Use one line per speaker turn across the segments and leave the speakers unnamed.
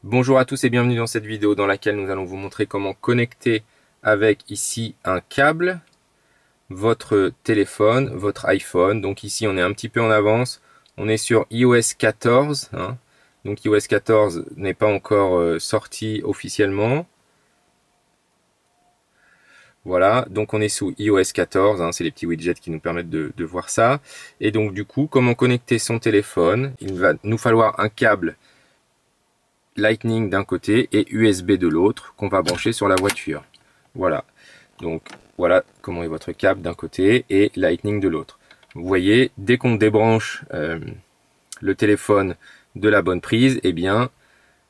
Bonjour à tous et bienvenue dans cette vidéo dans laquelle nous allons vous montrer comment connecter avec ici un câble votre téléphone, votre iPhone. Donc ici on est un petit peu en avance, on est sur iOS 14, hein. Donc iOS 14 n'est pas encore sorti officiellement. Voilà, donc on est sous iOS 14, hein, c'est les petits widgets qui nous permettent de voir ça. Et donc du coup, comment connecter son téléphone? Il va nous falloir un câble Lightning d'un côté et USB de l'autre qu'on va brancher sur la voiture. Voilà, donc voilà comment est votre câble d'un côté et Lightning de l'autre. Vous voyez, dès qu'on débranche le téléphone de la bonne prise, eh bien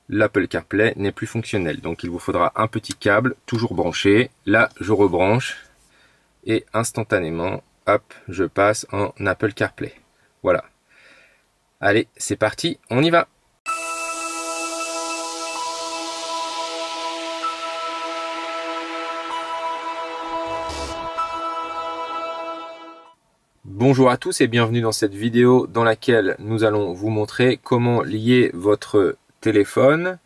l'Apple CarPlay n'est plus fonctionnel. Donc il vous faudra un petit câble toujours branché. Là, je rebranche et instantanément, hop, je passe en Apple CarPlay. Voilà. Allez, c'est parti, on y va. Bonjour à tous et bienvenue dans cette vidéo dans laquelle nous allons vous montrer comment lier votre téléphone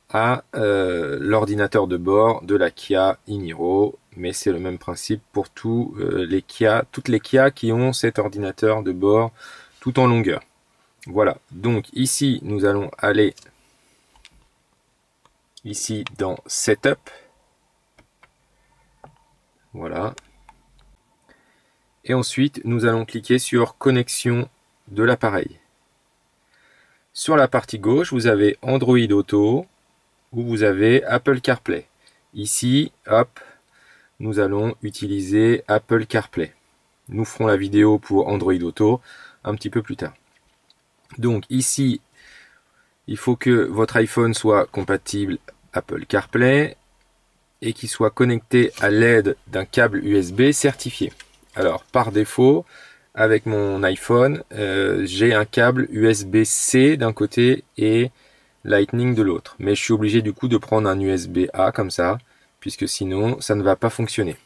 à l'ordinateur de bord de la Kia e-Niro, mais c'est le même principe pour toutes les Kia qui ont cet ordinateur de bord tout en longueur. Voilà, donc ici nous allons aller ici dans Setup, voilà. Et ensuite, nous allons cliquer sur Connexion de l'appareil. Sur la partie gauche, vous avez Android Auto, où vous avez Apple CarPlay. Ici, hop, nous allons utiliser Apple CarPlay. Nous ferons la vidéo pour Android Auto un petit peu plus tard. Donc ici, il faut que votre iPhone soit compatible Apple CarPlay et qu'il soit connecté à l'aide d'un câble USB certifié. Alors, par défaut, avec mon iPhone, j'ai un câble USB-C d'un côté et Lightning de l'autre. Mais je suis obligé du coup de prendre un USB-A comme ça, puisque sinon, ça ne va pas fonctionner.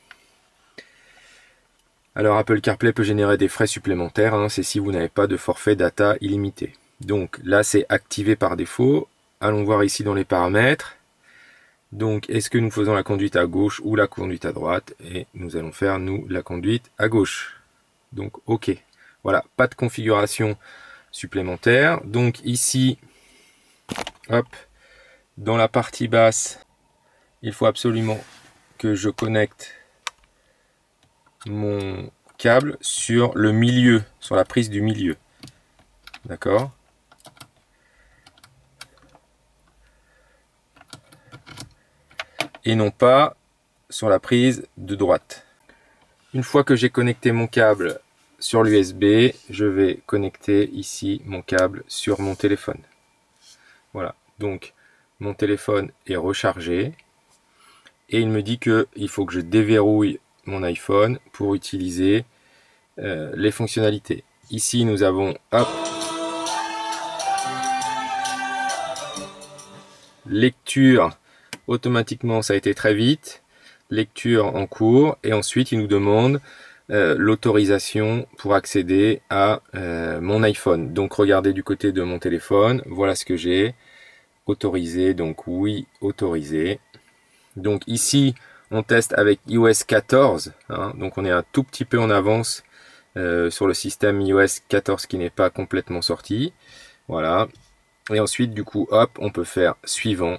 Alors, Apple CarPlay peut générer des frais supplémentaires, hein, c'est si vous n'avez pas de forfait data illimité. Donc là, c'est activé par défaut. Allons voir ici dans les paramètres. Donc, est-ce que nous faisons la conduite à gauche ou la conduite à droite? Et nous allons faire, nous, la conduite à gauche. Donc, OK. Voilà, pas de configuration supplémentaire. Donc, ici, hop, dans la partie basse, il faut absolument que je connecte mon câble sur le milieu, sur la prise du milieu. D'accord ? Et non pas sur la prise de droite. Une fois que j'ai connecté mon câble sur l'USB, je vais connecter ici mon câble sur mon téléphone. Voilà, donc mon téléphone est rechargé et il me dit qu'il faut que je déverrouille mon iPhone pour utiliser les fonctionnalités. Ici nous avons, hop, lecture. Automatiquement, ça a été très vite. Lecture en cours. Et ensuite, il nous demande l'autorisation pour accéder à mon iPhone. Donc, regardez du côté de mon téléphone. Voilà ce que j'ai. Autorisé. Donc, oui, autorisé. Donc, ici, on teste avec iOS 14. Hein, donc, on est un tout petit peu en avance sur le système iOS 14 qui n'est pas complètement sorti. Voilà. Et ensuite, du coup, hop, on peut faire suivant.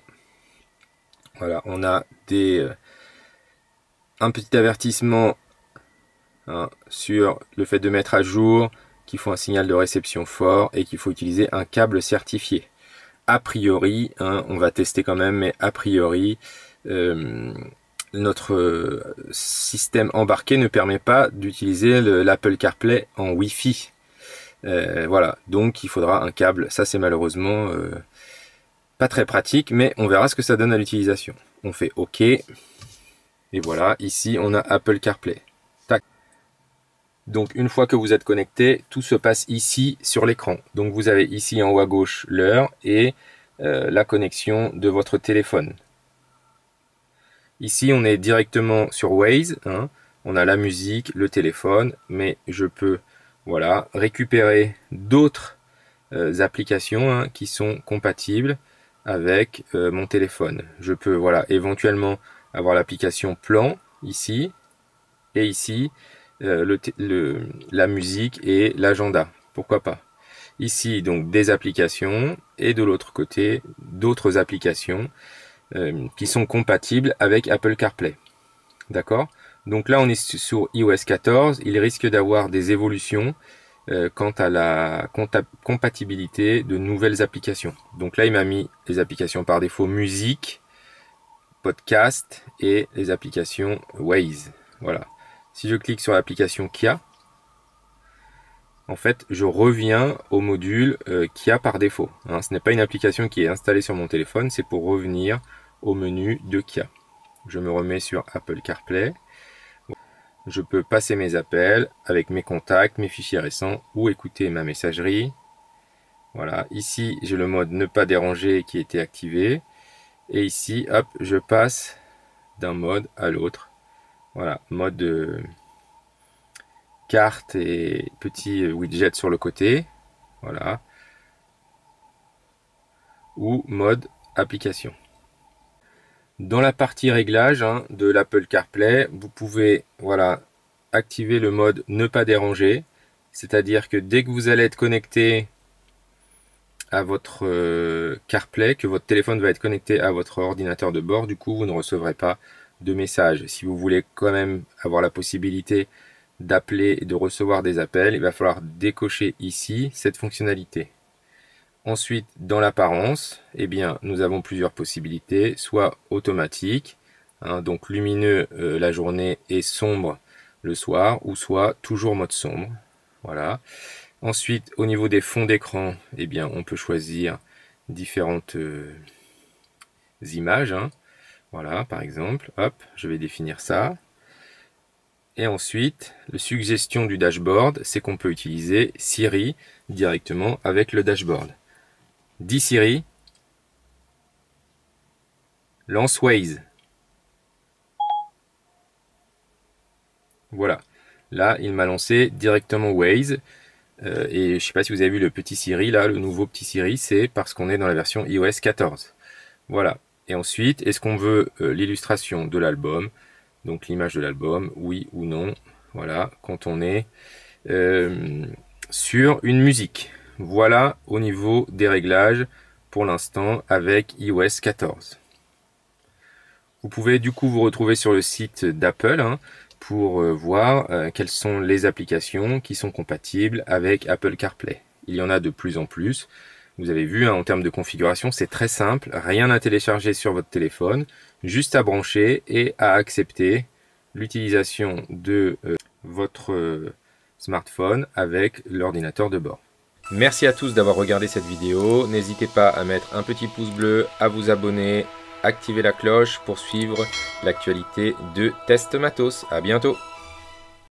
Voilà, on a un petit avertissement hein, sur le fait de mettre à jour, qu'il faut un signal de réception fort et qu'il faut utiliser un câble certifié. A priori, hein, on va tester quand même, mais a priori, notre système embarqué ne permet pas d'utiliser l'Apple CarPlay en Wi-Fi. Voilà, donc il faudra un câble. Ça, c'est malheureusement pas très pratique, mais on verra ce que ça donne à l'utilisation. On fait OK. Et voilà, ici, on a Apple CarPlay. Tac. Donc, une fois que vous êtes connecté, tout se passe ici sur l'écran. Donc, vous avez ici en haut à gauche l'heure et la connexion de votre téléphone. Ici, on est directement sur Waze. Hein. On a la musique, le téléphone, mais je peux voilà, récupérer d'autres applications hein, qui sont compatibles. avec mon téléphone. Je peux voilà, éventuellement avoir l'application plan ici et ici la musique et l'agenda. Pourquoi pas. Ici donc des applications et de l'autre côté d'autres applications qui sont compatibles avec Apple CarPlay. D'accord? Donc là on est sur iOS 14, il risque d'avoir des évolutions quant à la compatibilité de nouvelles applications. Donc là il m'a mis les applications par défaut musique, podcast et les applications Waze. Voilà. Si je clique sur l'application Kia, en fait, je reviens au module Kia par défaut. Hein, ce n'est pas une application qui est installée sur mon téléphone, c'est pour revenir au menu de Kia. Je me remets sur Apple CarPlay. Je peux passer mes appels avec mes contacts, mes fichiers récents ou écouter ma messagerie. Voilà, ici j'ai le mode ne pas déranger qui a été activé. Et ici, hop, je passe d'un mode à l'autre. Voilà, mode carte et petit widget sur le côté. Voilà. Ou mode application. Dans la partie réglage de l'Apple CarPlay, vous pouvez voilà, activer le mode ne pas déranger. C'est-à-dire que dès que vous allez être connecté à votre CarPlay, que votre téléphone va être connecté à votre ordinateur de bord, du coup vous ne recevrez pas de messages. Si vous voulez quand même avoir la possibilité d'appeler et de recevoir des appels, il va falloir décocher ici cette fonctionnalité. Ensuite, dans l'apparence, eh bien, nous avons plusieurs possibilités, soit automatique, donc lumineux la journée et sombre le soir, ou soit toujours mode sombre. Voilà. Ensuite, au niveau des fonds d'écran, eh bien, on peut choisir différentes images. Voilà, par exemple, hop, je vais définir ça. Et ensuite, la suggestion du dashboard, c'est qu'on peut utiliser Siri directement avec le dashboard. Dis Siri, lance Waze. Voilà, là, il m'a lancé directement Waze. Et je ne sais pas si vous avez vu le petit Siri, là, le nouveau petit Siri, c'est parce qu'on est dans la version iOS 14. Voilà. Et ensuite, est-ce qu'on veut l'illustration de l'album? Donc l'image de l'album, oui ou non. Voilà, quand on est sur une musique. Voilà au niveau des réglages pour l'instant avec iOS 14. Vous pouvez du coup vous retrouver sur le site d'Apple pour voir quelles sont les applications qui sont compatibles avec Apple CarPlay. Il y en a de plus en plus. Vous avez vu, en termes de configuration, c'est très simple. Rien à télécharger sur votre téléphone, juste à brancher et à accepter l'utilisation de votre smartphone avec l'ordinateur de bord. Merci à tous d'avoir regardé cette vidéo. N'hésitez pas à mettre un petit pouce bleu, à vous abonner, activer la cloche pour suivre l'actualité de Test Matos. À bientôt.